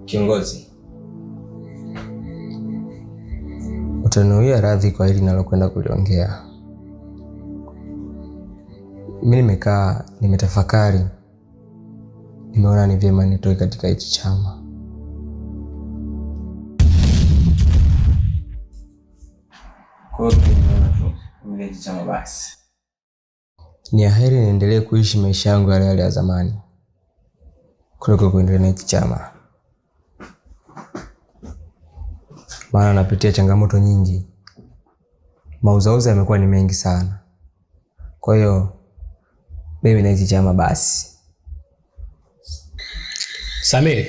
Kiongozi, utaniwia radhi kwa hili nalokwenda kuliongea. Mimi nimekaa nimetafakari, nimeona ni vyema nitoe katika hichi chama. Kwa hiyo nimeona tu mimi hichi chama basi. Ni aheri niendelee kuishi maisha yangu yale ya zamani kuliko kuendelea na hichi chama. Maana napitia changamoto nyingi. Mauzauza yamekuwa ni mengi sana. Kwa hiyo mimi na hichi chama basi. Samir,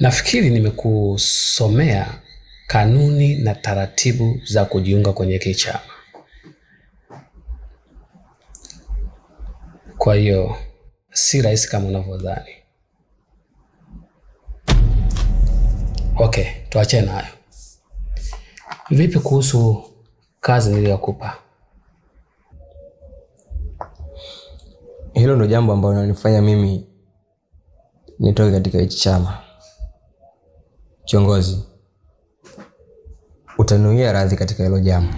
nafikiri nimekusomea kanuni na taratibu za kujiunga kwenye hiki chama. Kwa hiyo si rahisi kama unavyodhani. Okay, tuachane nayo. Vipi kuhusu kazi niliyokupa? Hilo ndo jambo ambalo linanifanya mimi nitoke katika hichi chama. Kiongozi, utaniwia radhi katika hilo jambo.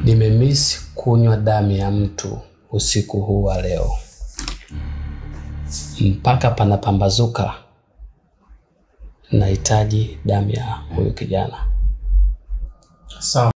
Nimemiss kunywa damu ya mtu usiku huu wa leo. Mpaka panapambazuka nahitaji damu ya huyu kijana. Sawa.